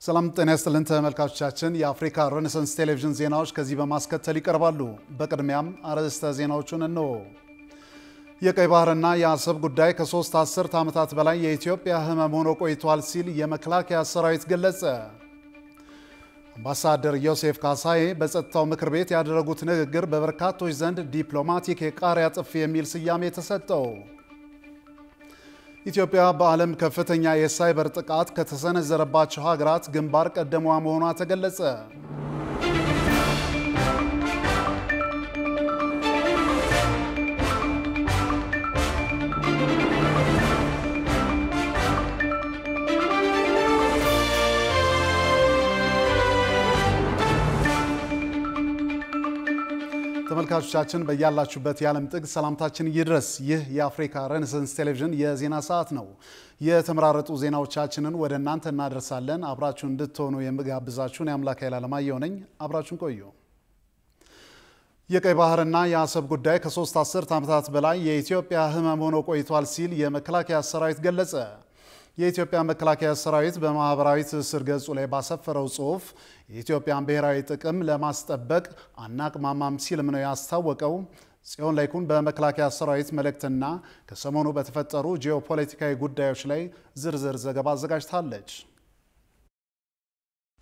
ሰላም ጤና ይስጥልን ተመልካቾቻችን የአፍሪካ ሬኔሳንስ ቴሌቪዥን ዜናዎች ከዚህ በማስከተል ይቀርባሉ። በቅድሚያም አርዕስተ ዜናዎቹን ነው። የቀይ ባህርና የአሰብ ጉዳይ ከ3 አስርት ዓመታት በላይ የኢትዮጵያ ህመም ሆኖ ቆይቷል ሲል የመከላከያ ሰራዊት ገለጸ። አምባሳደር ዮሴፍ ካሳዬ በጸጥታው ምክር ቤት ያደረጉት ንግግር በበርካቶች ዘንድ ዲፕሎማቲክ የቃሪያ ጥፊ የሚል ስያሜ ተሰጠው። ኢትዮጵያ በዓለም ከፍተኛ የሳይበር ጥቃት ከተሰነዘረባቸው ሀገራት ግንባር ቀደሟ መሆኗ ተገለጸ። ተመልካቾቻችን በያላችሁበት የዓለም ጥግ ሰላምታችን ይድረስ። ይህ የአፍሪካ ሬኔሳንስ ቴሌቪዥን የዜና ሰዓት ነው። የተመራረጡ ዜናዎቻችንን ወደ እናንተ እናደርሳለን። አብራችሁን እንድትሆኑ የምጋብዛችሁን የአምላክ ኃይል አለማየሁ ነኝ። አብራችሁን ቆዩ። የቀይ ባህርና የአሰብ ጉዳይ ከ3 አስርት ዓመታት በላይ የኢትዮጵያ ህመም ሆኖ ቆይቷል ሲል የመከላከያ ሰራዊት ገለጸ። የኢትዮጵያ መከላከያ ሰራዊት በማህበራዊ ትስስር ገጹ ላይ ባሰፈረው ጽሑፍ የኢትዮጵያን ብሔራዊ ጥቅም ለማስጠበቅ አናቅማማም ሲልም ነው ያስታወቀው። ጽዮን ላይኩን በመከላከያ ሰራዊት መልእክትና ከሰሞኑ በተፈጠሩ ጂኦፖለቲካዊ ጉዳዮች ላይ ዝርዝር ዘገባ አዘጋጅታለች።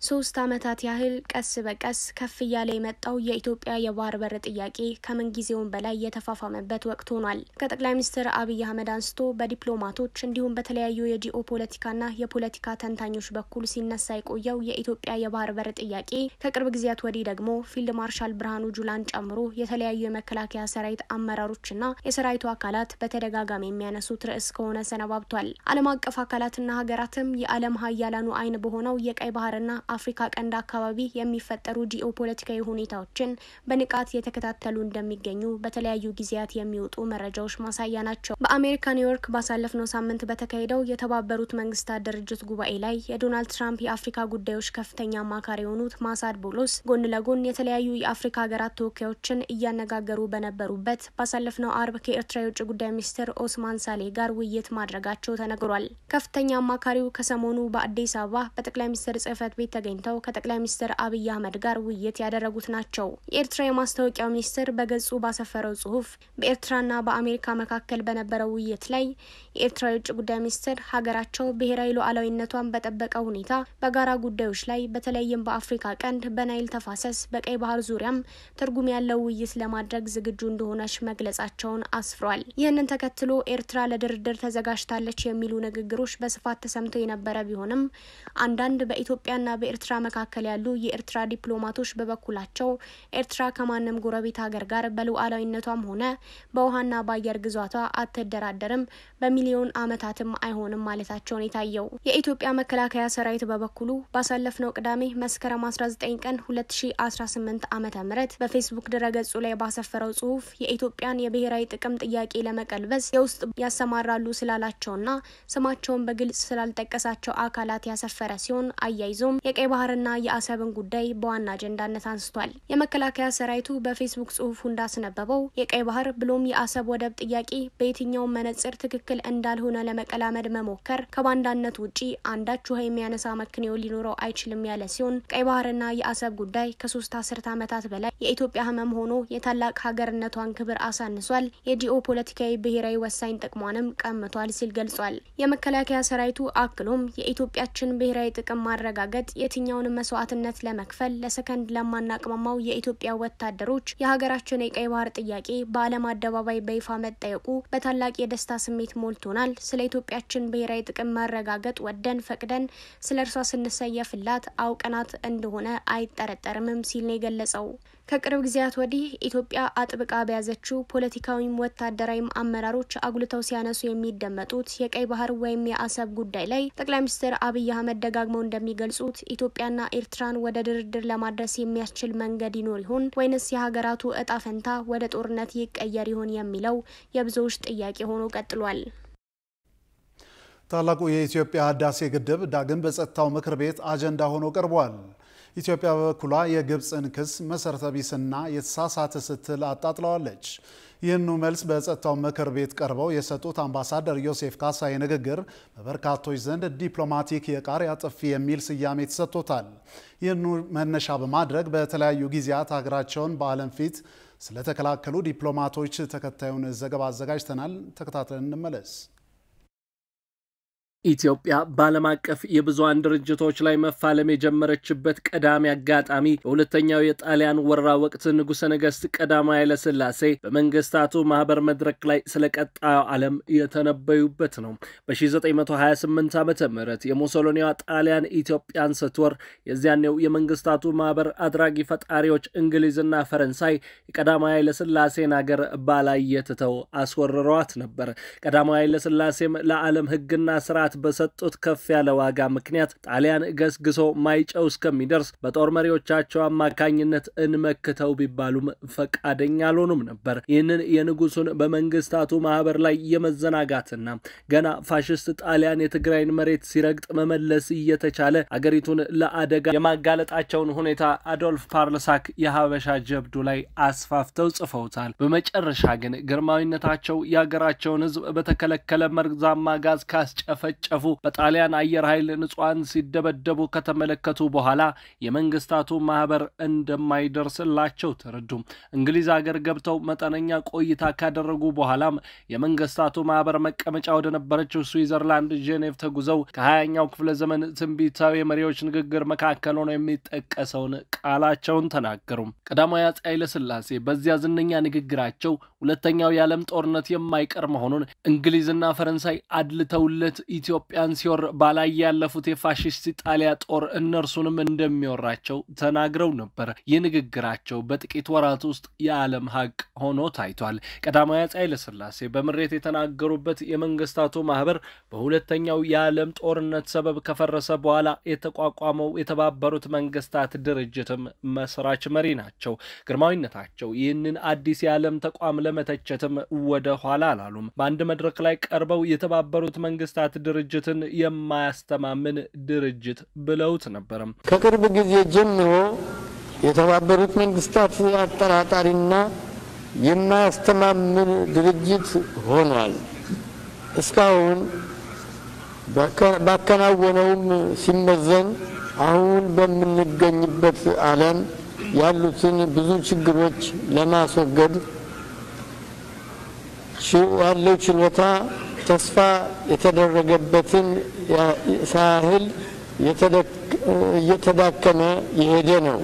3 ዓመታት ያህል ቀስ በቀስ ከፍ ያለ የመጣው የኢትዮጵያ የባህር በር ጥያቄ ከምን ጊዜውም በላይ የተፋፋመበት ወቅት ሆኗል። ከጠቅላይ ሚኒስትር አብይ አህመድ አንስቶ በዲፕሎማቶች እንዲሁም በተለያዩ የጂኦፖለቲካና የፖለቲካ ተንታኞች በኩል ሲነሳ የቆየው የኢትዮጵያ የባህር በር ጥያቄ ከቅርብ ጊዜያት ወዲህ ደግሞ ፊልድ ማርሻል ብርሃኑ ጁላን ጨምሮ የተለያዩ የመከላከያ ሰራዊት አመራሮችና የሰራዊቱ አካላት በተደጋጋሚ የሚያነሱት ርዕስ ከሆነ ሰነባብቷል። ዓለም አቀፍ አካላትና ሀገራትም የዓለም ሀያላኑ አይን በሆነው የቀይ ባህርና አፍሪካ ቀንድ አካባቢ የሚፈጠሩ ጂኦፖለቲካዊ ሁኔታዎችን በንቃት የተከታተሉ እንደሚገኙ በተለያዩ ጊዜያት የሚወጡ መረጃዎች ማሳያ ናቸው። በአሜሪካ ኒውዮርክ ባሳለፍነው ሳምንት በተካሄደው የተባበሩት መንግስታት ድርጅት ጉባኤ ላይ የዶናልድ ትራምፕ የአፍሪካ ጉዳዮች ከፍተኛ አማካሪ የሆኑት ማሳድ ቦሎስ ጎን ለጎን የተለያዩ የአፍሪካ ሀገራት ተወካዮችን እያነጋገሩ በነበሩበት ባሳለፍነው አርብ ከኤርትራ የውጭ ጉዳይ ሚኒስትር ኦስማን ሳሌ ጋር ውይይት ማድረጋቸው ተነግሯል። ከፍተኛ አማካሪው ከሰሞኑ በአዲስ አበባ በጠቅላይ ሚኒስትር ጽህፈት ቤት ተገኝተው ከጠቅላይ ሚኒስትር አብይ አህመድ ጋር ውይይት ያደረጉት ናቸው። የኤርትራ የማስታወቂያ ሚኒስትር በገጹ ባሰፈረው ጽሑፍ በኤርትራና በአሜሪካ መካከል በነበረው ውይይት ላይ የኤርትራ የውጭ ጉዳይ ሚኒስትር ሀገራቸው ብሔራዊ ሉዓላዊነቷን በጠበቀ ሁኔታ በጋራ ጉዳዮች ላይ በተለይም በአፍሪካ ቀንድ በናይል ተፋሰስ በቀይ ባህር ዙሪያም ትርጉም ያለው ውይይት ለማድረግ ዝግጁ እንደሆነች መግለጻቸውን አስፍሯል። ይህንን ተከትሎ ኤርትራ ለድርድር ተዘጋጅታለች የሚሉ ንግግሮች በስፋት ተሰምተው የነበረ ቢሆንም አንዳንድ በኢትዮጵያና በኤርትራ መካከል ያሉ የኤርትራ ዲፕሎማቶች በበኩላቸው ኤርትራ ከማንም ጎረቤት ሀገር ጋር በሉዓላዊነቷም ሆነ በውሃና በአየር ግዛቷ አትደራደርም፣ በሚሊዮን ዓመታትም አይሆንም ማለታቸውን የታየው። የኢትዮጵያ መከላከያ ሰራዊት በበኩሉ ባሳለፍነው ቅዳሜ መስከረም 19 ቀን 2018 ዓ.ም በፌስቡክ ድረገጹ ላይ ባሰፈረው ጽሑፍ የኢትዮጵያን የብሔራዊ ጥቅም ጥያቄ ለመቀልበስ የውስጥ ያሰማራሉ ስላላቸውና ስማቸውን በግልጽ ስላልጠቀሳቸው አካላት ያሰፈረ ሲሆን አያይዞም የቀይ ባህርና የአሰብን ጉዳይ በዋና አጀንዳነት አንስቷል። የመከላከያ ሰራዊቱ በፌስቡክ ጽሑፉ እንዳስነበበው የቀይ ባህር ብሎም የአሰብ ወደብ ጥያቄ በየትኛው መነጽር ትክክል እንዳልሆነ ለመቀላመድ መሞከር ከባንዳነት ውጪ አንዳች ውሃ የሚያነሳ መክንዮ ሊኖረው አይችልም ያለ ሲሆን ቀይ ባህርና የአሰብ ጉዳይ ከ3 አስርት ዓመታት በላይ የኢትዮጵያ ህመም ሆኖ የታላቅ ሀገርነቷን ክብር አሳንሷል፣ የጂኦፖለቲካዊ ብሔራዊ ወሳኝ ጥቅሟንም ቀምቷል ሲል ገልጿል። የመከላከያ ሰራዊቱ አክሎም የኢትዮጵያችን ብሔራዊ ጥቅም ማረጋገጥ የትኛውንም መስዋዕትነት ለመክፈል ለሰከንድ ለማናቅማማው የኢትዮጵያ ወታደሮች የሀገራችን የቀይ ባህር ጥያቄ በዓለም አደባባይ በይፋ መጠየቁ በታላቅ የደስታ ስሜት ሞልቶናል። ስለ ኢትዮጵያችን ብሔራዊ ጥቅም ማረጋገጥ ወደን ፈቅደን ስለ እርሷ ስንሰየፍላት አውቀናት እንደሆነ አይጠረጠርምም ሲል ነው የገለጸው። ከቅርብ ጊዜያት ወዲህ ኢትዮጵያ አጥብቃ በያዘችው ፖለቲካዊም ወታደራዊም አመራሮች አጉልተው ሲያነሱ የሚደመጡት የቀይ ባህር ወይም የአሰብ ጉዳይ ላይ ጠቅላይ ሚኒስትር አብይ አህመድ ደጋግመው እንደሚገልጹት ኢትዮጵያና ኤርትራን ወደ ድርድር ለማድረስ የሚያስችል መንገድ ይኖር ይሆን ወይንስ የሀገራቱ እጣ ፈንታ ወደ ጦርነት ይቀየር ይሆን የሚለው የብዙዎች ጥያቄ ሆኖ ቀጥሏል። ታላቁ የኢትዮጵያ ህዳሴ ግድብ ዳግም በጸጥታው ምክር ቤት አጀንዳ ሆኖ ቀርቧል። ኢትዮጵያ በበኩሏ የግብጽን ክስ መሰረተ ቢስና የተሳሳተ ስትል አጣጥለዋለች። ይህንኑ መልስ በጸጥታው ምክር ቤት ቀርበው የሰጡት አምባሳደር ዮሴፍ ካሳይ ንግግር በበርካቶች ዘንድ ዲፕሎማቲክ የቃሪያ ጥፊ የሚል ስያሜ ተሰጥቶታል። ይህንኑ መነሻ በማድረግ በተለያዩ ጊዜያት ሀገራቸውን በዓለም ፊት ስለተከላከሉ ዲፕሎማቶች ተከታዩን ዘገባ አዘጋጅተናል። ተከታትለን እንመለስ። ኢትዮጵያ በዓለም አቀፍ የብዙሃን ድርጅቶች ላይ መፋለም የጀመረችበት ቀዳሚ አጋጣሚ የሁለተኛው የጣሊያን ወረራ ወቅት ንጉሠ ነገሥት ቀዳማዊ ኃይለ ሥላሴ በመንግስታቱ ማህበር መድረክ ላይ ስለቀጣዩ ዓለም የተነበዩበት ነው። በ1928 ዓመተ ምህረት የሙሶሎኒዋ ጣሊያን ኢትዮጵያን ስትወር የዚያኔው የመንግስታቱ ማህበር አድራጊ ፈጣሪዎች እንግሊዝና ፈረንሳይ የቀዳማዊ ኃይለ ሥላሴን ሀገር ባላየትተው አስወርረዋት ነበር። ቀዳማዊ ኃይለ ሥላሴም ለዓለም ህግና ስርዓት በሰጡት ከፍ ያለ ዋጋ ምክንያት ጣሊያን ገስግሶ ማይጨው እስከሚደርስ በጦር መሪዎቻቸው አማካኝነት እንመክተው ቢባሉም ፈቃደኛ አልሆኑም ነበር። ይህንን የንጉሱን በመንግስታቱ ማህበር ላይ የመዘናጋትና ገና ፋሽስት ጣሊያን የትግራይን መሬት ሲረግጥ መመለስ እየተቻለ አገሪቱን ለአደጋ የማጋለጣቸውን ሁኔታ አዶልፍ ፓርልሳክ የሀበሻ ጀብዱ ላይ አስፋፍተው ጽፈውታል። በመጨረሻ ግን ግርማዊነታቸው የሀገራቸውን ህዝብ በተከለከለ መርዛማ ጋዝ ካስጨፈጨፉ በጣሊያን አየር ኃይል ንጹሃን ሲደበደቡ ከተመለከቱ በኋላ የመንግስታቱ ማህበር እንደማይደርስላቸው ተረዱ። እንግሊዝ ሀገር ገብተው መጠነኛ ቆይታ ካደረጉ በኋላም የመንግስታቱ ማህበር መቀመጫ ወደ ነበረችው ስዊዘርላንድ ጄኔቭ ተጉዘው ከ20ኛው ክፍለ ዘመን ትንቢታዊ የመሪዎች ንግግር መካከል ሆነው የሚጠቀሰውን ቃላቸውን ተናገሩ። ቀዳማዊ አፄ ኃይለ ሥላሴ በዚያ ዝነኛ ንግግራቸው ሁለተኛው የዓለም ጦርነት የማይቀር መሆኑን እንግሊዝና ፈረንሳይ አድልተውለት ኢትዮጵያን ሲወር ባላይ ያለፉት የፋሺስት ጣሊያ ጦር እነርሱንም እንደሚወራቸው ተናግረው ነበር። የንግግራቸው በጥቂት ወራት ውስጥ የዓለም ሀቅ ሆኖ ታይቷል። ቀዳማዊ አፄ ኃይለ ሥላሴ በምሬት የተናገሩበት የመንግስታቱ ማህበር በሁለተኛው የዓለም ጦርነት ሰበብ ከፈረሰ በኋላ የተቋቋመው የተባበሩት መንግስታት ድርጅትም መስራች መሪ ናቸው። ግርማዊነታቸው ይህንን አዲስ የዓለም ተቋም ለመተቸትም ወደ ኋላ አላሉም። በአንድ መድረክ ላይ ቀርበው የተባበሩት መንግስታት ድርጅትን የማያስተማምን ድርጅት ብለውት ነበር። ከቅርብ ጊዜ ጀምሮ የተባበሩት መንግስታት አጠራጣሪና የማያስተማምን ድርጅት ሆኗል። እስካሁን ባከናወነውም ሲመዘን አሁን በምንገኝበት ዓለም ያሉትን ብዙ ችግሮች ለማስወገድ ያለው ችሎታ ተስፋ የተደረገበትን ሳህል እየተዳከመ የሄደ ነው።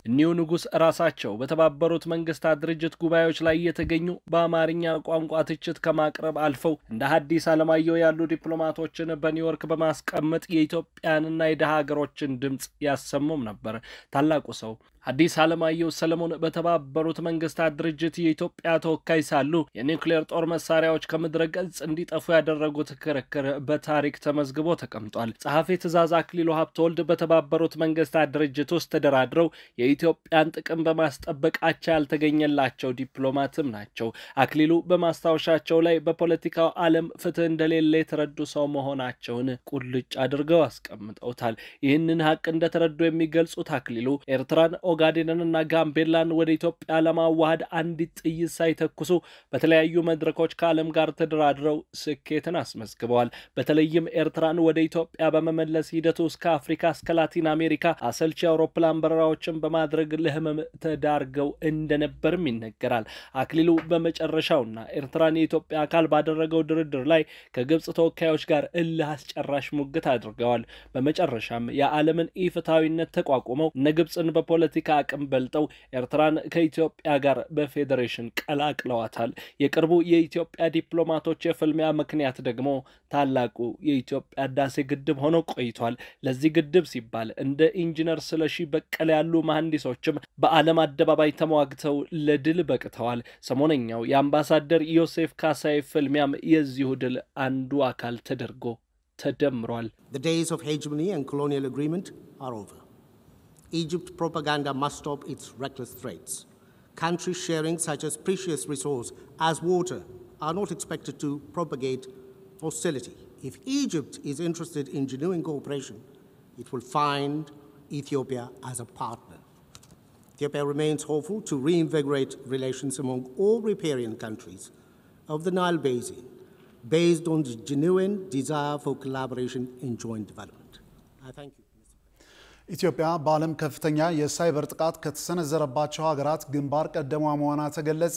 እኒው ንጉስ ራሳቸው በተባበሩት መንግስታት ድርጅት ጉባኤዎች ላይ የተገኙ በአማርኛ ቋንቋ ትችት ከማቅረብ አልፈው እንደ ሐዲስ ዓለማየሁ ያሉ ዲፕሎማቶችን በኒውዮርክ በማስቀመጥ የኢትዮጵያንና የደሃ ሀገሮችን ድምጽ ያሰሙም ነበር። ታላቁ ሰው ሐዲስ ዓለማየሁ ሰለሞን በተባበሩት መንግስታት ድርጅት የኢትዮጵያ ተወካይ ሳሉ የኒውክሌር ጦር መሳሪያዎች ከምድረ ገጽ እንዲጠፉ ያደረጉት ክርክር በታሪክ ተመዝግቦ ተቀምጧል። ጸሐፊ ትእዛዝ አክሊሉ ሀብተወልድ በተባበሩት መንግስታት ድርጅት ውስጥ ተደራድረው የኢትዮጵያን ጥቅም በማስጠበቃቸው ያልተገኘላቸው ዲፕሎማትም ናቸው። አክሊሉ በማስታወሻቸው ላይ በፖለቲካው ዓለም ፍትህ እንደሌለ የተረዱ ሰው መሆናቸውን ቁልጭ አድርገው አስቀምጠውታል። ይህንን ሀቅ እንደተረዱ የሚገልጹት አክሊሉ ኤርትራን ኦጋዴንንና ጋምቤላን ወደ ኢትዮጵያ ለማዋሃድ አንዲት ጥይት ሳይተኩሱ በተለያዩ መድረኮች ከዓለም ጋር ተደራድረው ስኬትን አስመዝግበዋል። በተለይም ኤርትራን ወደ ኢትዮጵያ በመመለስ ሂደቱ እስከ አፍሪካ እስከ ላቲን አሜሪካ አሰልቺ አውሮፕላን በረራዎችን በማድረግ ለህመም ተዳርገው እንደነበርም ይነገራል። አክሊሉ በመጨረሻውና ኤርትራን የኢትዮጵያ አካል ባደረገው ድርድር ላይ ከግብጽ ተወካዮች ጋር እልህ አስጨራሽ ሙግት አድርገዋል። በመጨረሻም የዓለምን ኢፍትሃዊነት ተቋቁመው ግብጽን በፖለቲካ አቅም በልጠው ኤርትራን ከኢትዮጵያ ጋር በፌዴሬሽን ቀላቅለዋታል። የቅርቡ የኢትዮጵያ ዲፕሎማቶች የፍልሚያ ምክንያት ደግሞ ታላቁ የኢትዮጵያ ህዳሴ ግድብ ሆኖ ቆይቷል። ለዚህ ግድብ ሲባል እንደ ኢንጂነር ስለሺ በቀለ ያሉ መሐንዲሶችም በዓለም አደባባይ ተሟግተው ለድል በቅተዋል። ሰሞነኛው የአምባሳደር ዮሴፍ ካሳይ ፍልሚያም የዚሁ ድል አንዱ አካል ተደርጎ ተደምሯል። The days of hegemony and colonial agreement are over. Egypt propaganda must stop its reckless threats. Countries sharing such a precious resource as water are not expected to propagate hostility. If Egypt is interested in genuine cooperation, it will find Ethiopia as a partner. Ethiopia remains hopeful to reinvigorate relations among all riparian countries of the Nile Basin based on the genuine desire for collaboration in joint development. I thank you. ኢትዮጵያ በዓለም ከፍተኛ የሳይበር ጥቃት ከተሰነዘረባቸው ሀገራት ግንባር ቀደሟ መሆኗ ተገለጸ።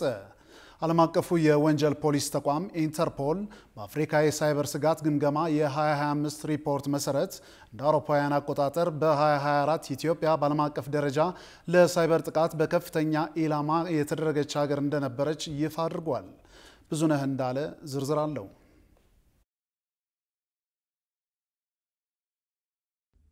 ዓለም አቀፉ የወንጀል ፖሊስ ተቋም ኢንተርፖል በአፍሪካ የሳይበር ስጋት ግምገማ የ2025 ሪፖርት መሰረት እንደ አውሮፓውያን አቆጣጠር በ2024 ኢትዮጵያ በዓለም አቀፍ ደረጃ ለሳይበር ጥቃት በከፍተኛ ኢላማ የተደረገች ሀገር እንደነበረች ይፋ አድርጓል። ብዙነህ እንዳለ ዝርዝር አለው።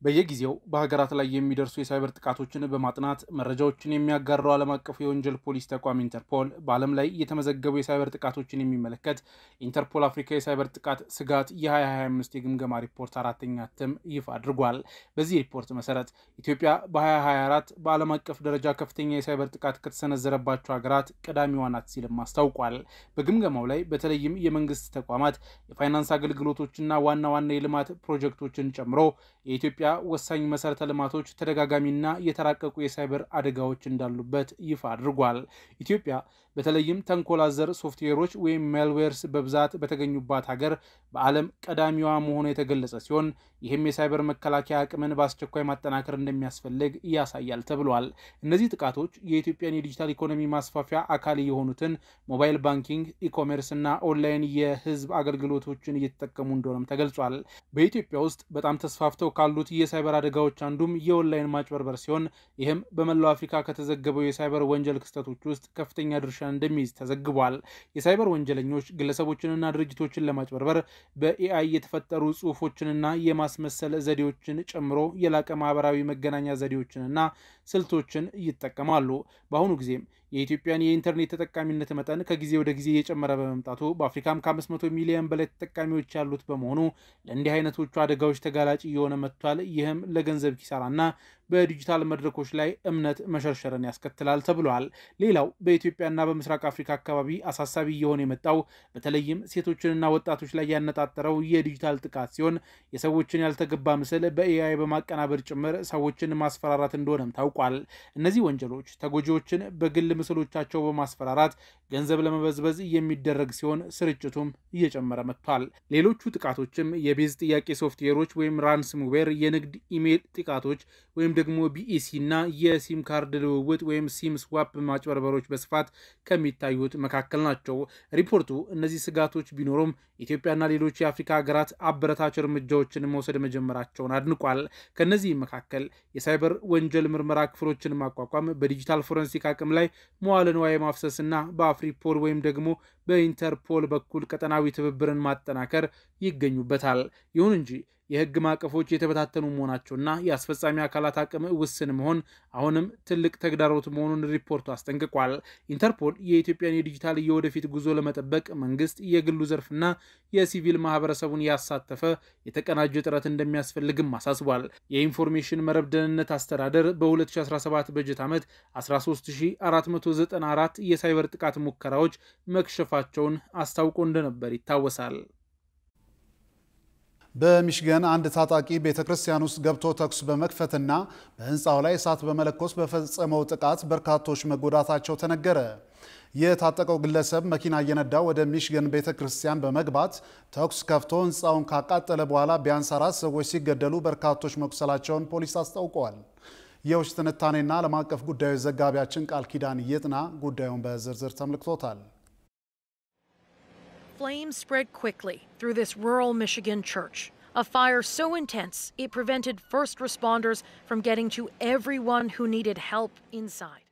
በየጊዜው በሀገራት ላይ የሚደርሱ የሳይበር ጥቃቶችን በማጥናት መረጃዎችን የሚያጋራው ዓለም አቀፉ የወንጀል ፖሊስ ተቋም ኢንተርፖል በዓለም ላይ የተመዘገቡ የሳይበር ጥቃቶችን የሚመለከት ኢንተርፖል አፍሪካ የሳይበር ጥቃት ስጋት የ2025 የግምገማ ሪፖርት አራተኛ እትም ይፋ አድርጓል። በዚህ ሪፖርት መሰረት ኢትዮጵያ በ2024 በዓለም አቀፍ ደረጃ ከፍተኛ የሳይበር ጥቃት ከተሰነዘረባቸው ሀገራት ቀዳሚዋ ናት ሲልም አስታውቋል። በግምገማው ላይ በተለይም የመንግስት ተቋማት፣ የፋይናንስ አገልግሎቶችና ዋና ዋና የልማት ፕሮጀክቶችን ጨምሮ የኢትዮጵያ ወሳኝ መሰረተ ልማቶች ተደጋጋሚና የተራቀቁ የሳይበር አደጋዎች እንዳሉበት ይፋ አድርጓል። ኢትዮጵያ በተለይም ተንኮላዘር ሶፍትዌሮች ወይም ማልዌርስ በብዛት በተገኙባት ሀገር በዓለም ቀዳሚዋ መሆኑ የተገለጸ ሲሆን ይህም የሳይበር መከላከያ አቅምን በአስቸኳይ ማጠናከር እንደሚያስፈልግ ያሳያል ተብሏል። እነዚህ ጥቃቶች የኢትዮጵያን የዲጂታል ኢኮኖሚ ማስፋፊያ አካል የሆኑትን ሞባይል ባንኪንግ፣ ኢኮሜርስ እና ኦንላይን የህዝብ አገልግሎቶችን እየተጠቀሙ እንደሆነም ተገልጿል። በኢትዮጵያ ውስጥ በጣም ተስፋፍተው ካሉት የሳይበር አደጋዎች አንዱም የኦንላይን ማጭበርበር ሲሆን ይህም በመላው አፍሪካ ከተዘገበው የሳይበር ወንጀል ክስተቶች ውስጥ ከፍተኛ ድርሻ እንደሚይዝ ተዘግቧል። የሳይበር ወንጀለኞች ግለሰቦችንና ድርጅቶችን ለማጭበርበር በኤአይ የተፈጠሩ ጽሁፎችንና የማስመሰል ዘዴዎችን ጨምሮ የላቀ ማህበራዊ መገናኛ ዘዴዎችንና ስልቶችን ይጠቀማሉ። በአሁኑ ጊዜም የኢትዮጵያን የኢንተርኔት ተጠቃሚነት መጠን ከጊዜ ወደ ጊዜ እየጨመረ በመምጣቱ በአፍሪካም ከ500 ሚሊዮን በላይ ተጠቃሚዎች ያሉት በመሆኑ ለእንዲህ አይነቶቹ አደጋዎች ተጋላጭ እየሆነ መጥቷል። ይህም ለገንዘብ ኪሳራና በዲጂታል መድረኮች ላይ እምነት መሸርሸርን ያስከትላል ተብሏል። ሌላው በኢትዮጵያና በምስራቅ አፍሪካ አካባቢ አሳሳቢ እየሆነ የመጣው በተለይም ሴቶችንና ወጣቶች ላይ ያነጣጠረው የዲጂታል ጥቃት ሲሆን የሰዎችን ያልተገባ ምስል በኤአይ በማቀናበር ጭምር ሰዎችን ማስፈራራት እንደሆነም ታውቋል። እነዚህ ወንጀሎች ተጎጂዎችን በግል ምስሎቻቸው በማስፈራራት ገንዘብ ለመበዝበዝ የሚደረግ ሲሆን ስርጭቱም እየጨመረ መጥቷል። ሌሎቹ ጥቃቶችም የቤዝ ጥያቄ ሶፍትዌሮች ወይም ራንስምዌር፣ የንግድ ኢሜል ጥቃቶች ወይም ደግሞ ቢኢሲ እና የሲም ካርድ ልውውጥ ወይም ሲም ስዋፕ ማጭበርበሮች በስፋት ከሚታዩት መካከል ናቸው። ሪፖርቱ እነዚህ ስጋቶች ቢኖሩም ኢትዮጵያና ሌሎች የአፍሪካ ሀገራት አበረታች እርምጃዎችን መውሰድ መጀመራቸውን አድንቋል። ከነዚህ መካከል የሳይበር ወንጀል ምርመራ ክፍሎችን ማቋቋም፣ በዲጂታል ፎረንሲክ አቅም ላይ መዋለ ንዋይ ማፍሰስና በአፍሪፖል ወይም ደግሞ በኢንተርፖል በኩል ቀጠናዊ ትብብርን ማጠናከር ይገኙበታል። ይሁን እንጂ የህግ ማዕቀፎች የተበታተኑ መሆናቸውና የአስፈጻሚ አካላት አቅም ውስን መሆን አሁንም ትልቅ ተግዳሮት መሆኑን ሪፖርቱ አስጠንቅቋል። ኢንተርፖል የኢትዮጵያን የዲጂታል የወደፊት ጉዞ ለመጠበቅ መንግስት፣ የግሉ ዘርፍና የሲቪል ማህበረሰቡን ያሳተፈ የተቀናጀ ጥረት እንደሚያስፈልግም አሳስቧል። የኢንፎርሜሽን መረብ ደህንነት አስተዳደር በ2017 በጀት ዓመት 13494 የሳይበር ጥቃት ሙከራዎች መክሸፋቸውን አስታውቆ እንደነበር ይታወሳል። በሚሽገን አንድ ታጣቂ ቤተክርስቲያን ውስጥ ገብቶ ተኩስ በመክፈትና በህንፃው ላይ እሳት በመለኮስ በፈጸመው ጥቃት በርካቶች መጎዳታቸው ተነገረ። የታጠቀው ግለሰብ መኪና እየነዳ ወደ ሚሽገን ቤተክርስቲያን በመግባት ተኩስ ከፍቶ ህንፃውን ካቃጠለ በኋላ ቢያንስ 4 ሰዎች ሲገደሉ በርካቶች መቁሰላቸውን ፖሊስ አስታውቀዋል። የውጭ ትንታኔና ዓለም አቀፍ ጉዳዮች ዘጋቢያችን ቃል ኪዳን ይጥና ጉዳዩን በዝርዝር ተመልክቶታል። Flames spread quickly through this rural Michigan church. A fire so intense it prevented first responders from getting to everyone who needed help inside.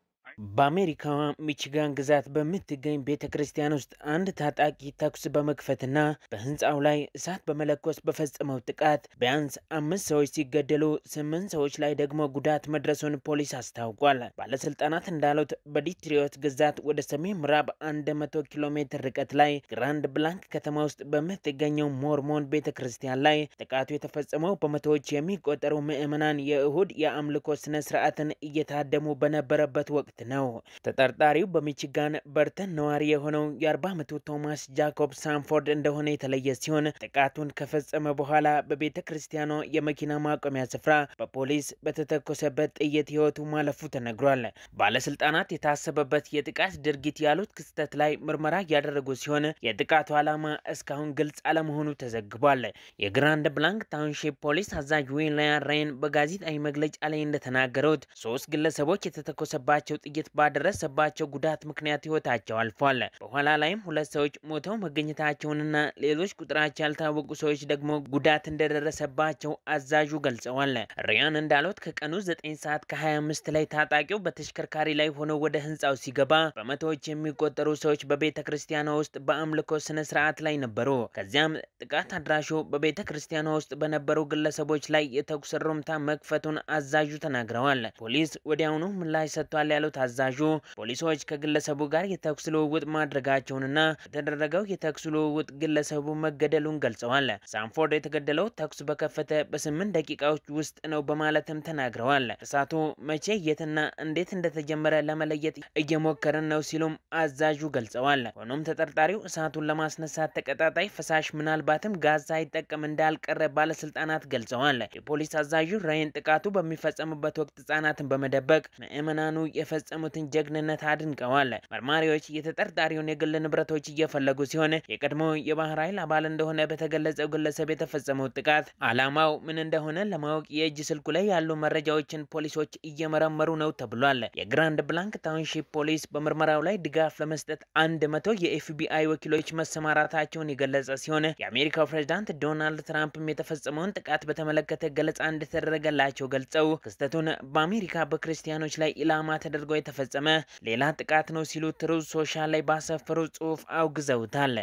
በአሜሪካ ሚቺጋን ግዛት በምትገኝ ቤተ ክርስቲያን ውስጥ አንድ ታጣቂ ተኩስ በመክፈትና በህንፃው ላይ እሳት በመለኮስ በፈጸመው ጥቃት ቢያንስ 5 ሰዎች ሲገደሉ 8 ሰዎች ላይ ደግሞ ጉዳት መድረሱን ፖሊስ አስታውቋል። ባለስልጣናት እንዳሉት በዲትሪዮት ግዛት ወደ ሰሜን ምዕራብ 100 ኪሎ ሜትር ርቀት ላይ ግራንድ ብላንክ ከተማ ውስጥ በምትገኘው ሞርሞን ቤተ ክርስቲያን ላይ ጥቃቱ የተፈጸመው በመቶዎች የሚቆጠሩ ምዕመናን የእሁድ የአምልኮ ስነ ስርዓትን እየታደሙ በነበረበት ወቅት ነው። ተጠርጣሪው በሚቺጋን በርተን ነዋሪ የሆነው የ40 ዓመቱ ቶማስ ጃኮብ ሳንፎርድ እንደሆነ የተለየ ሲሆን ጥቃቱን ከፈጸመ በኋላ በቤተ ክርስቲያኗ የመኪና ማቆሚያ ስፍራ በፖሊስ በተተኮሰበት ጥይት ሕይወቱ ማለፉ ተነግሯል። ባለስልጣናት የታሰበበት የጥቃት ድርጊት ያሉት ክስተት ላይ ምርመራ ያደረጉ ሲሆን የጥቃቱ ዓላማ እስካሁን ግልጽ አለመሆኑ ተዘግቧል። የግራንድ ብላንክ ታውንሺፕ ፖሊስ አዛዥ ዊሊያን ሬን በጋዜጣዊ መግለጫ ላይ እንደተናገሩት 3 ግለሰቦች የተተኮሰባቸው ጥይት ባደረሰባቸው ጉዳት ምክንያት ሕይወታቸው አልፏል። በኋላ ላይም 2 ሰዎች ሞተው መገኘታቸውንና ሌሎች ቁጥራቸው ያልታወቁ ሰዎች ደግሞ ጉዳት እንደደረሰባቸው አዛዡ ገልጸዋል። ሪያን እንዳሉት ከቀኑ 9 ሰዓት ከ25 ላይ ታጣቂው በተሽከርካሪ ላይ ሆነው ወደ ህንጻው ሲገባ በመቶዎች የሚቆጠሩ ሰዎች በቤተ ክርስቲያኗ ውስጥ በአምልኮ ስነ ስርዓት ላይ ነበሩ። ከዚያም ጥቃት አድራሹ በቤተ ክርስቲያኗ ውስጥ በነበሩ ግለሰቦች ላይ የተኩስ ርምታ መክፈቱን አዛዡ ተናግረዋል። ፖሊስ ወዲያውኑ ምላሽ ሰጥቷል ያሉት አዛዡ ፖሊሶች ከግለሰቡ ጋር የተኩስ ልውውጥ ማድረጋቸውንና በተደረገው የተኩስ ልውውጥ ግለሰቡ መገደሉን ገልጸዋል። ሳንፎርድ የተገደለው ተኩስ በከፈተ በ8 ደቂቃዎች ውስጥ ነው በማለትም ተናግረዋል። እሳቱ መቼ የትና እንዴት እንደተጀመረ ለመለየት እየሞከረን ነው ሲሉም አዛዡ ገልጸዋል። ሆኖም ተጠርጣሪው እሳቱን ለማስነሳት ተቀጣጣይ ፈሳሽ ምናልባትም ጋዝ ሳይጠቀም እንዳልቀረ ባለስልጣናት ገልጸዋል። የፖሊስ አዛዡ ራይን ጥቃቱ በሚፈጸምበት ወቅት ህጻናትን በመደበቅ ምዕመናኑ የፈጸሙትን ጀግንነት አድንቀዋል። መርማሪዎች የተጠርጣሪውን የግል ንብረቶች እየፈለጉ ሲሆን የቀድሞ የባህር ኃይል አባል እንደሆነ በተገለጸው ግለሰብ የተፈጸመው ጥቃት ዓላማው ምን እንደሆነ ለማወቅ የእጅ ስልኩ ላይ ያሉ መረጃዎችን ፖሊሶች እየመረመሩ ነው ተብሏል። የግራንድ ብላንክ ታውንሺፕ ፖሊስ በምርመራው ላይ ድጋፍ ለመስጠት 100 የኤፍቢአይ ወኪሎች መሰማራታቸውን የገለጸ ሲሆን የአሜሪካው ፕሬዝዳንት ዶናልድ ትራምፕም የተፈጸመውን ጥቃት በተመለከተ ገለጻ እንደተደረገላቸው ገልጸው ክስተቱን በአሜሪካ በክርስቲያኖች ላይ ኢላማ ተደርጎ የተፈጸመ ሌላ ጥቃት ነው ሲሉ ትሩዝ ሶሻል ላይ ባሰፈሩ ጽሑፍ አውግዘውታል።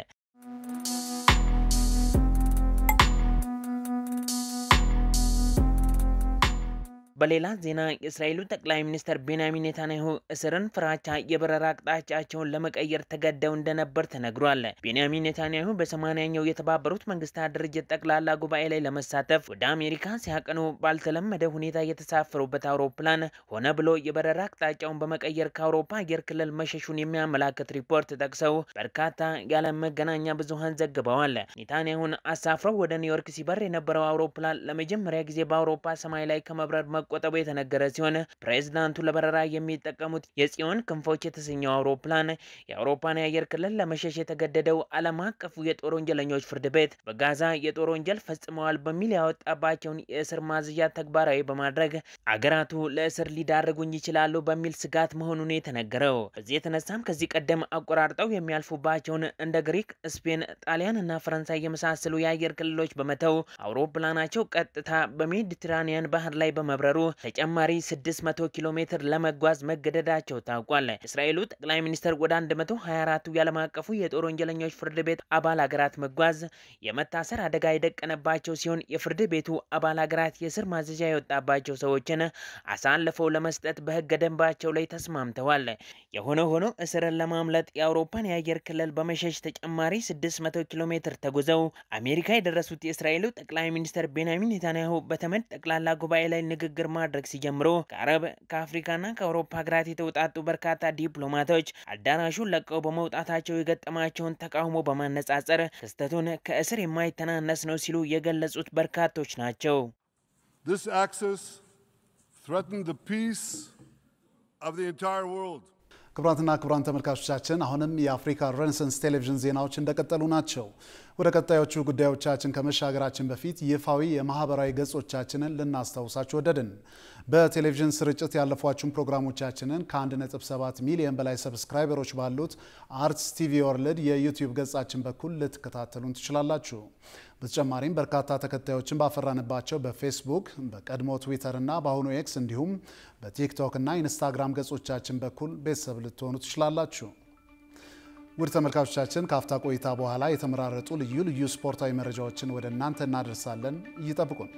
በሌላ ዜና የእስራኤሉ ጠቅላይ ሚኒስትር ቤንያሚን ኔታንያሁ እስርን ፍራቻ የበረራ አቅጣጫቸውን ለመቀየር ተገደው እንደነበር ተነግሯል። ቤንያሚን ኔታንያሁ በ80ኛው የተባበሩት መንግስታት ድርጅት ጠቅላላ ጉባኤ ላይ ለመሳተፍ ወደ አሜሪካ ሲያቀኑ ባልተለመደ ሁኔታ የተሳፈሩበት አውሮፕላን ሆነ ብሎ የበረራ አቅጣጫውን በመቀየር ከአውሮፓ አየር ክልል መሸሹን የሚያመላክት ሪፖርት ጠቅሰው በርካታ የዓለም መገናኛ ብዙሃን ዘግበዋል። ኔታንያሁን አሳፍረው ወደ ኒውዮርክ ሲበር የነበረው አውሮፕላን ለመጀመሪያ ጊዜ በአውሮፓ ሰማይ ላይ ከመብረር መቆጠቡ የተነገረ ሲሆን ፕሬዝዳንቱ ለበረራ የሚጠቀሙት የጽዮን ክንፎች የተሰኘው አውሮፕላን የአውሮፓን የአየር ክልል ለመሸሽ የተገደደው ዓለም አቀፉ የጦር ወንጀለኞች ፍርድ ቤት በጋዛ የጦር ወንጀል ፈጽመዋል በሚል ያወጣባቸውን የእስር ማዘዣ ተግባራዊ በማድረግ አገራቱ ለእስር ሊዳርጉኝ ይችላሉ በሚል ስጋት መሆኑን የተነገረው። በዚህ የተነሳም ከዚህ ቀደም አቆራርጠው የሚያልፉባቸውን እንደ ግሪክ፣ ስፔን፣ ጣሊያን እና ፈረንሳይ የመሳሰሉ የአየር ክልሎች በመተው አውሮፕላናቸው ቀጥታ በሜዲትራኒያን ባህር ላይ በመብረሩ ተጨማሪ 600 ኪሎ ሜትር ለመጓዝ መገደዳቸው ታውቋል። እስራኤሉ ጠቅላይ ሚኒስትር ወደ 124ቱ የዓለም አቀፉ የጦር ወንጀለኞች ፍርድ ቤት አባል ሀገራት መጓዝ የመታሰር አደጋ የደቀነባቸው ሲሆን የፍርድ ቤቱ አባል ሀገራት የእስር ማዘዣ የወጣባቸው ሰዎችን አሳልፈው ለመስጠት በሕገ ደንባቸው ላይ ተስማምተዋል። የሆነ ሆኖ እስርን ለማምለጥ የአውሮፓን የአየር ክልል በመሸሽ ተጨማሪ 600 ኪሎ ሜትር ተጉዘው አሜሪካ የደረሱት የእስራኤሉ ጠቅላይ ሚኒስትር ቤንያሚን ኔታንያሁ በተመድ ጠቅላላ ጉባኤ ላይ ንግግር ማድረግ ሲጀምሩ ከአረብ ከአፍሪካና ከአውሮፓ ሀገራት የተውጣጡ በርካታ ዲፕሎማቶች አዳራሹን ለቀው በመውጣታቸው የገጠማቸውን ተቃውሞ በማነጻጸር ክስተቱን ከእስር የማይተናነስ ነው ሲሉ የገለጹት በርካቶች ናቸው። This access threatened the peace of the entire world. ክቡራትና ክቡራን ተመልካቾቻችን አሁንም የአፍሪካ ሬኔሳንስ ቴሌቪዥን ዜናዎች እንደቀጠሉ ናቸው። ወደ ቀጣዮቹ ጉዳዮቻችን ከመሻገራችን በፊት ይፋዊ የማህበራዊ ገጾቻችንን ልናስታውሳችሁ ወደድን። በቴሌቪዥን ስርጭት ያለፏችሁን ፕሮግራሞቻችንን ከ1.7 ሚሊዮን በላይ ሰብስክራይበሮች ባሉት አርትስ ቲቪ ወርልድ የዩቲዩብ ገጻችን በኩል ልትከታተሉን ትችላላችሁ። በተጨማሪም በርካታ ተከታዮችን ባፈራንባቸው በፌስቡክ፣ በቀድሞ ትዊተር እና በአሁኑ ኤክስ እንዲሁም በቲክቶክ እና ኢንስታግራም ገጾቻችን በኩል ቤተሰብ ልትሆኑ ትችላላችሁ። ውድ ተመልካቾቻችን ከአፍታ ቆይታ በኋላ የተመራረጡ ልዩ ልዩ ስፖርታዊ መረጃዎችን ወደ እናንተ እናደርሳለን። ይጠብቁን።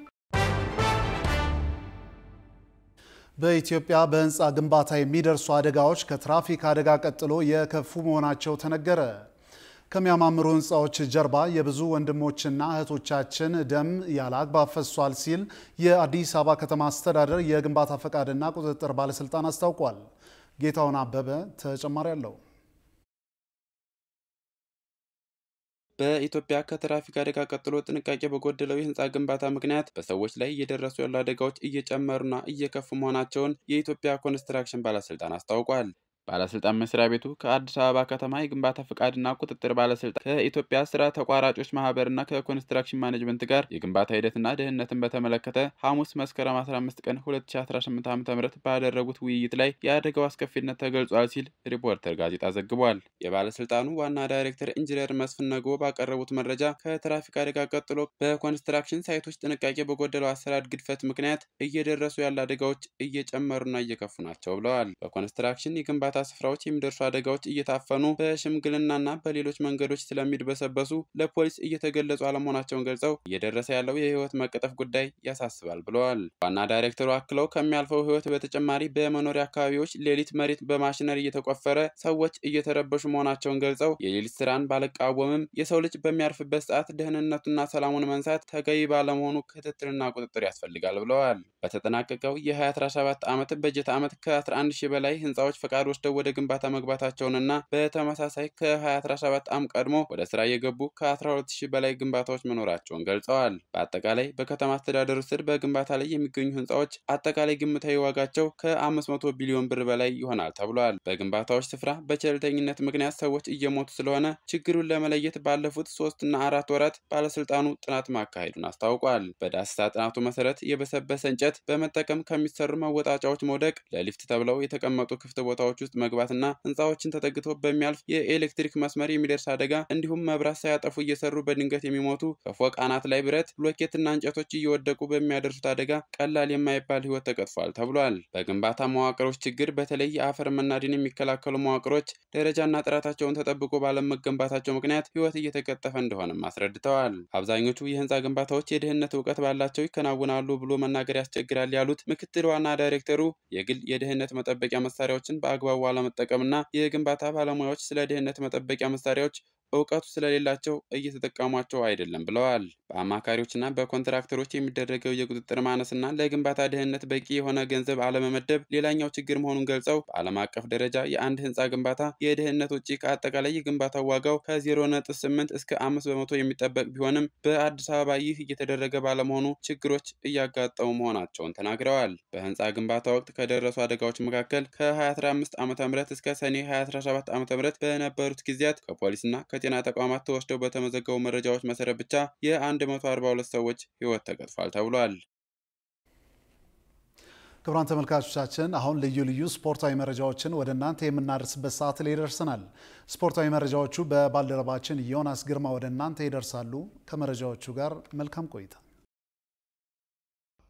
በኢትዮጵያ በህንፃ ግንባታ የሚደርሱ አደጋዎች ከትራፊክ አደጋ ቀጥሎ የከፉ መሆናቸው ተነገረ። ከሚያማምሩ ህንፃዎች ጀርባ የብዙ ወንድሞችና እህቶቻችን ደም ያለ አግባብ ፈሷል ሲል የአዲስ አበባ ከተማ አስተዳደር የግንባታ ፈቃድና ቁጥጥር ባለስልጣን አስታውቋል። ጌታውን አበበ ተጨማሪ አለው። በኢትዮጵያ ከትራፊክ አደጋ ቀጥሎ ጥንቃቄ በጎደለው የህንጻ ግንባታ ምክንያት በሰዎች ላይ እየደረሱ ያሉ አደጋዎች እየጨመሩና እየከፉ መሆናቸውን የኢትዮጵያ ኮንስትራክሽን ባለስልጣን አስታውቋል። ባለስልጣን መስሪያ ቤቱ ከአዲስ አበባ ከተማ የግንባታ ፍቃድና ቁጥጥር ባለስልጣን ከኢትዮጵያ ስራ ተቋራጮች ማህበርና ከኮንስትራክሽን ማኔጅመንት ጋር የግንባታ ሂደትና ደህንነትን በተመለከተ ሐሙስ መስከረም 15 ቀን 2018 ዓ.ም ባደረጉት ውይይት ላይ የአደጋው አስከፊነት ተገልጿል ሲል ሪፖርተር ጋዜጣ ዘግቧል። የባለስልጣኑ ዋና ዳይሬክተር ኢንጂነር መስፍን ነገዎ ባቀረቡት መረጃ ከትራፊክ አደጋ ቀጥሎ በኮንስትራክሽን ሳይቶች ጥንቃቄ በጎደለው አሰራር ግድፈት ምክንያት እየደረሱ ያሉ አደጋዎች እየጨመሩና እየከፉ ናቸው ብለዋል። በኮንስትራክሽን የግንባታ ስፍራዎች የሚደርሱ አደጋዎች እየታፈኑ በሽምግልናና በሌሎች መንገዶች ስለሚድበሰበሱ ለፖሊስ እየተገለጹ አለመሆናቸውን ገልጸው እየደረሰ ያለው የህይወት መቀጠፍ ጉዳይ ያሳስባል ብለዋል። ዋና ዳይሬክተሩ አክለው ከሚያልፈው ህይወት በተጨማሪ በመኖሪያ አካባቢዎች ሌሊት መሬት በማሽነሪ እየተቆፈረ ሰዎች እየተረበሹ መሆናቸውን ገልጸው የሌሊት ስራን ባለቃወምም የሰው ልጅ በሚያርፍበት ሰዓት ደህንነቱና ሰላሙን መንሳት ተገቢ ባለመሆኑ ክትትልና ቁጥጥር ያስፈልጋል ብለዋል። በተጠናቀቀው የ2017 ዓመት በጀት ዓመት ከ11 ሺህ በላይ ህንጻዎች ፈቃድ ወስደው ወደ ግንባታ መግባታቸውንና በተመሳሳይ ከ2017 ዓም ቀድሞ ወደ ስራ የገቡ ከ12000 በላይ ግንባታዎች መኖራቸውን ገልጸዋል። በአጠቃላይ በከተማ አስተዳደሩ ስር በግንባታ ላይ የሚገኙ ህንጻዎች አጠቃላይ ግምታዊ ዋጋቸው ከ500 ቢሊዮን ብር በላይ ይሆናል ተብሏል። በግንባታዎች ስፍራ በቸልተኝነት ምክንያት ሰዎች እየሞቱ ስለሆነ ችግሩን ለመለየት ባለፉት 3 እና 4 ወራት ባለስልጣኑ ጥናት ማካሄዱን አስታውቋል። በዳሰሳ ጥናቱ መሰረት የበሰበሰ እንጨት በመጠቀም ከሚሰሩ መወጣጫዎች መውደቅ፣ ለሊፍት ተብለው የተቀመጡ ክፍት ቦታዎች ውስጥ መግባትና ህንጻዎችን ተጠግቶ በሚያልፍ የኤሌክትሪክ መስመር የሚደርስ አደጋ እንዲሁም መብራት ሳያጠፉ እየሰሩ በድንገት የሚሞቱ ከፎቅ አናት ላይ ብረት ብሎኬትና እንጨቶች እየወደቁ በሚያደርሱት አደጋ ቀላል የማይባል ህይወት ተቀጥፏል ተብሏል። በግንባታ መዋቅሮች ችግር በተለይ የአፈር መናድን የሚከላከሉ መዋቅሮች ደረጃና ጥራታቸውን ተጠብቆ ባለመገንባታቸው ምክንያት ህይወት እየተቀጠፈ እንደሆነም አስረድተዋል። አብዛኞቹ የህንጻ ግንባታዎች የደህንነት እውቀት ባላቸው ይከናወናሉ ብሎ መናገር ያስቸግራል ያሉት ምክትል ዋና ዳይሬክተሩ የግል የደህንነት መጠበቂያ መሳሪያዎችን በአግባቡ አለመጠቀምና የግንባታ ባለሙያዎች ስለ ደህንነት መጠበቂያ መሳሪያዎች እውቀቱ ስለሌላቸው እየተጠቀሟቸው አይደለም ብለዋል። በአማካሪዎችና በኮንትራክተሮች የሚደረገው የቁጥጥር ማነስና ለግንባታ ደህንነት በቂ የሆነ ገንዘብ አለመመደብ ሌላኛው ችግር መሆኑን ገልጸው በዓለም አቀፍ ደረጃ የአንድ ህንጻ ግንባታ የደህንነት ውጪ ከአጠቃላይ የግንባታው ዋጋው ከ0.8 እስከ 5% የሚጠበቅ ቢሆንም በአዲስ አበባ ይህ እየተደረገ ባለመሆኑ ችግሮች እያጋጠሙ መሆናቸውን ተናግረዋል። በህንጻ ግንባታ ወቅት ከደረሱ አደጋዎች መካከል ከ2015 ዓ.ም እስከ ሰኔ 2017 ዓ.ም በነበሩት ጊዜያት ከፖሊስና ከጤና ተቋማት ተወስደው በተመዘገቡ መረጃዎች መሰረት ብቻ የ142 ሰዎች ህይወት ተቀጥፏል ተብሏል። ክቡራን ተመልካቾቻችን አሁን ልዩ ልዩ ስፖርታዊ መረጃዎችን ወደ እናንተ የምናደርስበት ሰዓት ላይ ደርሰናል። ስፖርታዊ መረጃዎቹ በባልደረባችን ዮናስ ግርማ ወደ እናንተ ይደርሳሉ። ከመረጃዎቹ ጋር መልካም ቆይታ።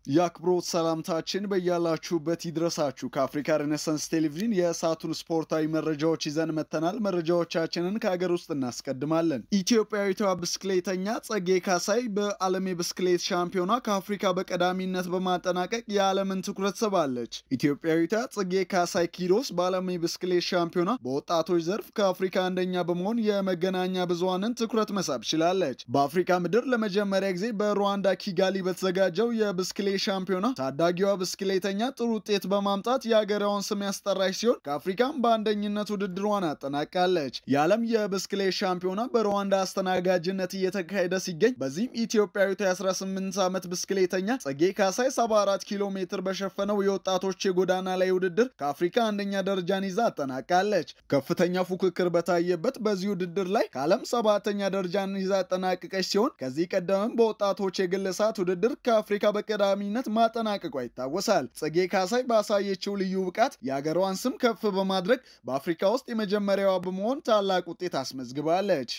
የአክብሮት ሰላምታችን በያላችሁበት ይድረሳችሁ። ከአፍሪካ ሬኔሳንስ ቴሌቪዥን የሰዓቱን ስፖርታዊ መረጃዎች ይዘን መተናል። መረጃዎቻችንን ከሀገር ውስጥ እናስቀድማለን። ኢትዮጵያዊቷ ብስክሌተኛ ጸጌ ካሳይ በዓለም የብስክሌት ሻምፒዮና ከአፍሪካ በቀዳሚነት በማጠናቀቅ የዓለምን ትኩረት ስባለች። ኢትዮጵያዊቷ ጸጌ ካሳይ ኪሮስ በዓለም የብስክሌት ሻምፒዮና በወጣቶች ዘርፍ ከአፍሪካ አንደኛ በመሆን የመገናኛ ብዙሃንን ትኩረት መሳብ ችላለች። በአፍሪካ ምድር ለመጀመሪያ ጊዜ በሩዋንዳ ኪጋሊ በተዘጋጀው የብስክሌት ሻምፒዮና ታዳጊዋ ብስክሌተኛ ጥሩ ውጤት በማምጣት የሀገሯን ስም ያስጠራች ሲሆን ከአፍሪካም በአንደኝነት ውድድሯን አጠናቃለች። የዓለም የብስክሌት ሻምፒዮና በሩዋንዳ አስተናጋጅነት እየተካሄደ ሲገኝ በዚህም ኢትዮጵያዊቷ የ18 ዓመት ብስክሌተኛ ጸጌ ካሳይ 74 ኪሎ ሜትር በሸፈነው የወጣቶች የጎዳና ላይ ውድድር ከአፍሪካ አንደኛ ደረጃን ይዛ አጠናቃለች። ከፍተኛ ፉክክር በታየበት በዚህ ውድድር ላይ ከዓለም 7ኛ ደረጃን ይዛ አጠናቀቀች ሲሆን ከዚህ ቀደምም በወጣቶች የግል ሰዓት ውድድር ከአፍሪካ በቀዳሚ ማጠናቀቋ ይታወሳል። ጸጌ ካሳይ ባሳየችው ልዩ ብቃት የሀገሯን ስም ከፍ በማድረግ በአፍሪካ ውስጥ የመጀመሪያዋ በመሆን ታላቅ ውጤት አስመዝግባለች።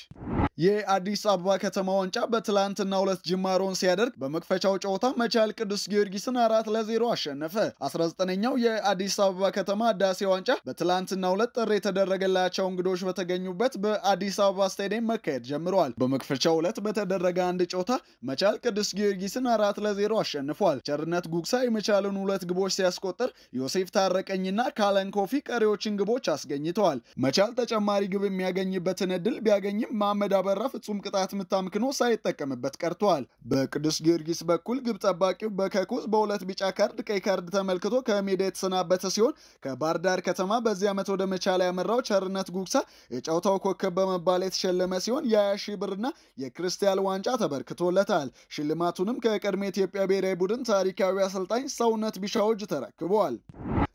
የአዲስ አበባ ከተማ ዋንጫ በትላንትናው ዕለት ጅማሮን ሲያደርግ በመክፈቻው ጨዋታ መቻል ቅዱስ ጊዮርጊስን 4-0 አሸነፈ። 19ኛው የአዲስ አበባ ከተማ ህዳሴ ዋንጫ በትላንትናው ዕለት ጥሪ የተደረገላቸው እንግዶች በተገኙበት በአዲስ አበባ ስታዲየም መካሄድ ጀምሯል። በመክፈቻው ዕለት በተደረገ አንድ ጨዋታ መቻል ቅዱስ ጊዮርጊስን 4-0 አሸንፏል። ተሸንፈዋል። ቸርነት ጉግሳ የመቻልን 2 ግቦች ሲያስቆጥር ዮሴፍ ታረቀኝና ካለን ኮፊ ቀሪዎችን ግቦች አስገኝተዋል። መቻል ተጨማሪ ግብ የሚያገኝበትን እድል ቢያገኝም መሐመድ አበራ ፍጹም ቅጣት ምት አምክኖ ሳይጠቀምበት ቀርቷል። በቅዱስ ጊዮርጊስ በኩል ግብ ጠባቂው በከኩዝ በ2 ቢጫ ካርድ ቀይ ካርድ ተመልክቶ ከሜዳ የተሰናበተ ሲሆን ከባህር ዳር ከተማ በዚህ ዓመት ወደ መቻል ያመራው ቸርነት ጉግሳ የጨዋታው ኮከብ በመባል የተሸለመ ሲሆን የ20 ሺህ ብርና የክሪስታል ዋንጫ ተበርክቶለታል። ሽልማቱንም ከቀድሞ የኢትዮጵያ ብሔራዊ ቡድን ታሪካዊ አሰልጣኝ ሰውነት ቢሻው እጅ ተረክበዋል።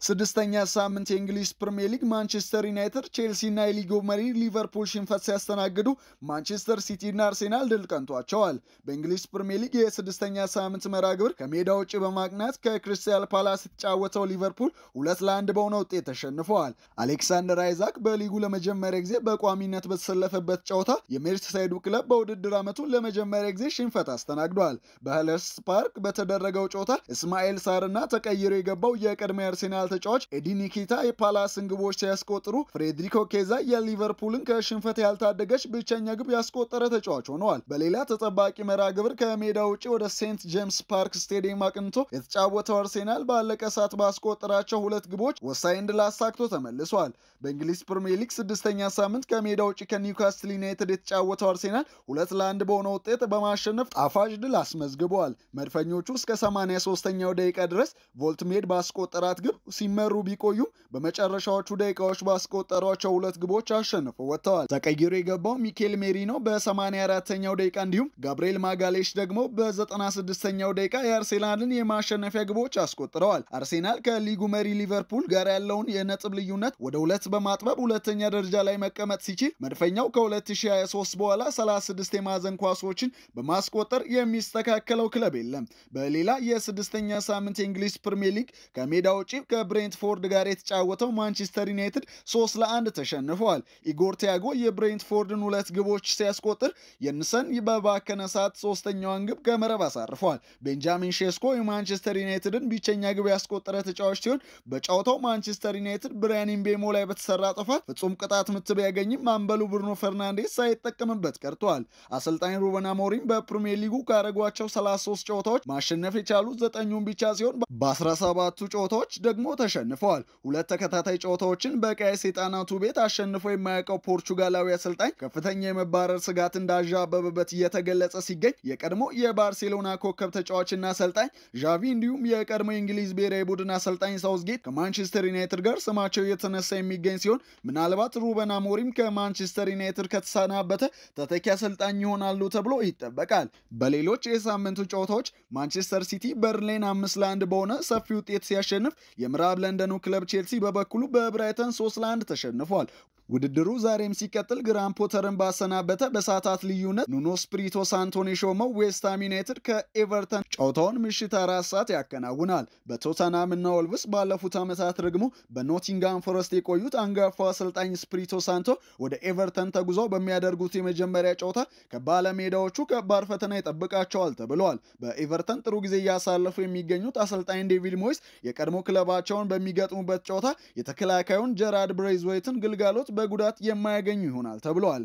6ኛ ሳምንት የእንግሊዝ ፕሪሚየር ሊግ ማንቸስተር ዩናይትድ፣ ቼልሲ እና የሊጉ መሪ ሊቨርፑል ሽንፈት ሲያስተናግዱ ማንቸስተር ሲቲ እና አርሴናል ድል ቀንቷቸዋል። በእንግሊዝ ፕሪሚየር ሊግ የ6ኛ ሳምንት መርሃ ግብር ከሜዳ ውጭ በማቅናት ከክሪስታል ፓላስ የተጫወተው ሊቨርፑል 2-1 በሆነ ውጤት ተሸንፈዋል። አሌክሳንደር አይዛክ በሊጉ ለመጀመሪያ ጊዜ በቋሚነት በተሰለፈበት ጨዋታ የሜርሲሳይዱ ክለብ በውድድር ዓመቱ ለመጀመሪያ ጊዜ ሽንፈት አስተናግዷል። በሄለርስ ፓርክ በተደረገው ጨዋታ እስማኤል ሳርና ተቀይሮ የገባው የቀድሞ አርሴናል ተጫዋች ኤዲ ኒኪታ የፓላስን ግቦች ሲያስቆጥሩ ፍሬድሪኮ ኬዛ የሊቨርፑልን ከሽንፈት ያልታደገች ብቸኛ ግብ ያስቆጠረ ተጫዋች ሆነዋል። በሌላ ተጠባቂ መርሃ ግብር ከሜዳ ውጭ ወደ ሴንት ጄምስ ፓርክ ስቴዲየም አቅንቶ የተጫወተው አርሴናል ባለቀ ሰዓት ባስቆጠራቸው 2 ግቦች ወሳኝ ድል አሳክቶ ተመልሷል። በእንግሊዝ ፕሪሚየር ሊግ 6ኛ ሳምንት ከሜዳ ውጭ ከኒውካስትል ዩናይትድ የተጫወተው አርሴናል 2-1 በሆነ ውጤት በማሸነፍ ጣፋጭ ድል አስመዝግበዋል። መድፈኞቹ እስከ 83ኛው ደቂቃ ድረስ ቮልትሜድ ባስቆጠራት ግብ ሲመሩ ቢቆዩም በመጨረሻዎቹ ደቂቃዎች ባስቆጠሯቸው 2 ግቦች አሸንፈው ወጥተዋል። ተቀይሮ የገባው ሚኬል ሜሪኖ በ84ኛው ደቂቃ እንዲሁም ጋብሪኤል ማጋሌሽ ደግሞ በ96ኛው ደቂቃ የአርሴናልን የማሸነፊያ ግቦች አስቆጥረዋል። አርሴናል ከሊጉ መሪ ሊቨርፑል ጋር ያለውን የነጥብ ልዩነት ወደ 2 በማጥበብ ሁለተኛ ደረጃ ላይ መቀመጥ ሲችል መድፈኛው ከ2023 በኋላ 36 የማዕዘን ኳሶችን በማስቆጠር የሚስተካከለው ክለብ የለም። በሌላ የ6ኛ ሳምንት የእንግሊዝ ፕሪሚየር ሊግ ከሜዳ ውጪ ከብሬንትፎርድ ጋር የተጫወተው ማንቸስተር ዩናይትድ 3-1 ተሸንፈዋል። ኢጎር ቲያጎ የብሬንትፎርድን 2 ግቦች ሲያስቆጥር የንሰን በባከነ ሰዓት 3ኛዋን ግብ ከመረብ አሳርፈዋል። ቤንጃሚን ሼስኮ የማንቸስተር ዩናይትድን ብቸኛ ግብ ያስቆጠረ ተጫዋች ሲሆን በጨዋታው ማንቸስተር ዩናይትድ ብራያን ምቤሞ ላይ በተሰራ ጥፋት ፍጹም ቅጣት ምት ቢያገኝም አምበሉ ብሩኖ ፈርናንዴስ ሳይጠቀምበት ቀርቷል። አሰልጣኝ ሩበን አሞሪም በፕሪሚየር ሊጉ ካረጓቸው 33 ጨዋታዎች ማሸነፍ የቻሉት 9ኙን ብቻ ሲሆን በ17ቱ ጨዋታዎች ደግሞ ተሸንፈዋል። 2 ተከታታይ ጨዋታዎችን በቀይ ሰይጣናቱ ቤት አሸንፎ የማያውቀው ፖርቹጋላዊ አሰልጣኝ ከፍተኛ የመባረር ስጋት እንዳዣበበበት እየተገለጸ ሲገኝ የቀድሞ የባርሴሎና ኮከብ ተጫዋችና አሰልጣኝ ዣቪ እንዲሁም የቀድሞ የእንግሊዝ ብሔራዊ ቡድን አሰልጣኝ ሳውዝጌት ከማንቸስተር ዩናይትድ ጋር ስማቸው እየተነሳ የሚገኝ ሲሆን ምናልባት ሩበን አሞሪም ከማንቸስተር ዩናይትድ ከተሰናበተ ተተኪ አሰልጣኝ ይሆናሉ ተብሎ ይጠበቃል። በሌሎች የሳምንቱ ጨዋታዎች ማንቸስተር ሲቲ በርንሌን 5-1 በሆነ ሰፊ ውጤት ሲያሸንፍ የምዕራብ ለንደኑ ክለብ ቼልሲ በበኩሉ በብራይተን 3-1 ተሸንፏል። ውድድሩ ዛሬም ሲቀጥል ግራን ፖተርን ባሰናበተ በሰዓታት ልዩነት ኑኖ ስፒሪቶ ሳንቶን የሾመው ዌስትሃም ዩናይትድ ከኤቨርተን ጨዋታውን ምሽት 4 ሰዓት ያከናውናል። በቶተንሃም እና ወልቭስ ባለፉት ዓመታት ደግሞ በኖቲንጋም ፎረስት የቆዩት አንጋፋው አሰልጣኝ ስፒሪቶ ሳንቶ ወደ ኤቨርተን ተጉዘው በሚያደርጉት የመጀመሪያ ጨዋታ ከባለሜዳዎቹ ከባድ ፈተና ይጠብቃቸዋል ተብሏል። በኤቨርተን ጥሩ ጊዜ እያሳለፉ የሚገኙት አሰልጣኝ ዴቪድ ሞይስ የቀድሞ ክለባቸውን በሚገጥሙበት ጨዋታ የተከላካዩን ጀራርድ ብሬዝዌይትን ግልጋሎት በጉዳት የማያገኙ ይሆናል ተብሏል።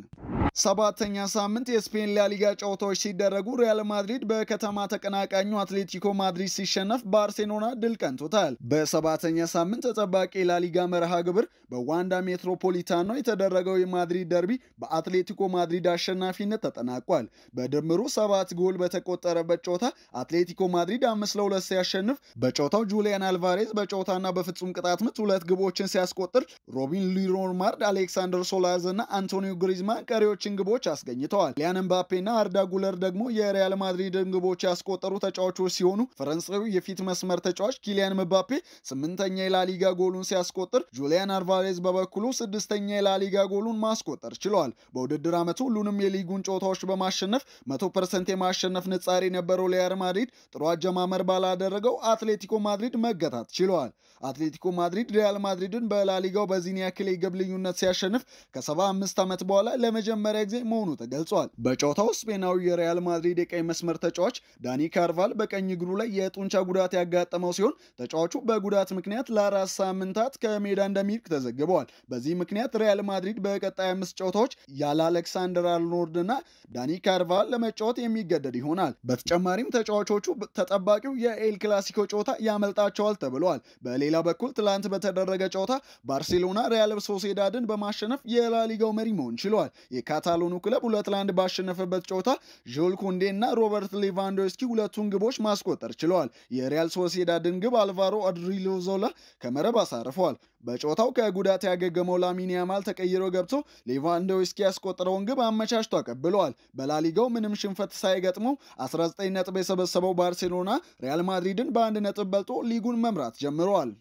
7ኛ ሳምንት የስፔን ላሊጋ ጨዋታዎች ሲደረጉ ሪያል ማድሪድ በከተማ ተቀናቃኙ አትሌቲኮ ማድሪድ ሲሸነፍ ባርሴሎና ድል ቀንቶታል። በ7ኛ ሳምንት ተጠባቂ ላሊጋ መርሃ ግብር በዋንዳ ሜትሮፖሊታኖ የተደረገው የማድሪድ ደርቢ በአትሌቲኮ ማድሪድ አሸናፊነት ተጠናቋል። በድምሩ 7 ጎል በተቆጠረበት ጨዋታ አትሌቲኮ ማድሪድ 5-2 ሲያሸንፍ በጨዋታው ጁሊያን አልቫሬዝ በጨዋታና በፍጹም ቅጣት ምት 2 ግቦችን ሲያስቆጥር ሮቢን ሊሮማርድ፣ አሌክሳንደር ሶላዝ እና አንቶኒዮ ግሪዝማን ቀሪዎችን ግቦች አስገኝተዋል። ሊያን ምባፔና አርዳ ጉለር ደግሞ የሪያል ማድሪድን ግቦች ያስቆጠሩ ተጫዋቾች ሲሆኑ ፈረንሳዊው የፊት መስመር ተጫዋች ኪሊያን ምባፔ 8ኛ የላሊጋ ጎሉን ሲያስቆጥር ጁሊያን አልቫሬዝ በበኩሉ 6ኛ የላሊጋ ጎሉን ማስቆጠር ችሏል። በውድድር ዓመቱ ሁሉንም የሊጉን ጨዋታዎች በማሸነፍ 100% የማሸነፍ ንጻሬ የነበረው ሪያል ማድሪድ ጥሩ አጀማመር ባላደረገው አትሌቲኮ ማድሪድ መገታት ችሏል። አትሌቲኮ ማድሪድ ሪያል ማድሪድን በላሊጋው በዚህን ያክል የግብ ልዩነት ሲያሸንፍ ከ75 ዓመት በኋላ ለመጀመሪያ ለመጀመሪያ ጊዜ መሆኑ ተገልጿል። በጨዋታው ስፔናዊ የሪያል ማድሪድ የቀኝ መስመር ተጫዋች ዳኒ ካርቫል በቀኝ እግሩ ላይ የጡንቻ ጉዳት ያጋጠመው ሲሆን ተጫዋቹ በጉዳት ምክንያት ለ4 ሳምንታት ከሜዳ እንደሚርቅ ተዘግበዋል። በዚህ ምክንያት ሪያል ማድሪድ በቀጣይ 5 ጨዋታዎች ያለ አሌክሳንደር አርኖልድ እና ዳኒ ካርቫል ለመጫወት የሚገደድ ይሆናል። በተጨማሪም ተጫዋቾቹ ተጠባቂው የኤል ክላሲኮ ጨዋታ ያመልጣቸዋል ተብሏል። በሌላ በኩል ትላንት በተደረገ ጨዋታ ባርሴሎና ሪያል ሶሴዳድን በማሸነፍ የላሊጋው መሪ መሆን ችሏል። የካታሎኑ ክለብ 2-1 ባሸነፈበት ጨዋታ ዦል ኩንዴ እና ሮበርት ሌቫንዶስኪ ሁለቱን ግቦች ማስቆጠር ችለዋል። የሪያል ሶሴዳድን ግብ አልቫሮ አድሪሎዞላ ከመረብ አሳርፈዋል። በጨዋታው ከጉዳት ያገገመው ላሚን ያማል ተቀይሮ ገብቶ ሌቫንዶስኪ ያስቆጠረውን ግብ አመቻችቶ አቀብለዋል። በላሊጋው ምንም ሽንፈት ሳይገጥመው 19 ነጥብ የሰበሰበው ባርሴሎና ሪያል ማድሪድን በ1 ነጥብ በልጦ ሊጉን መምራት ጀምረዋል።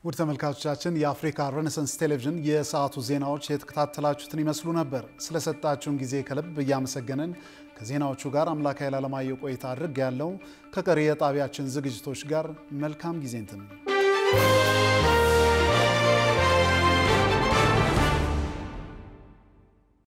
ውድ ተመልካቾቻችን የአፍሪካ ሬኔሳንስ ቴሌቪዥን የሰዓቱ ዜናዎች የተከታተላችሁትን ይመስሉ ነበር። ስለሰጣችሁን ጊዜ ከልብ እያመሰገንን ከዜናዎቹ ጋር አምላክ ኃይለ ዓለማየሁ ቆይታ አድርጌያለሁ። ከቀሪ የጣቢያችን ዝግጅቶች ጋር መልካም ጊዜ እንትን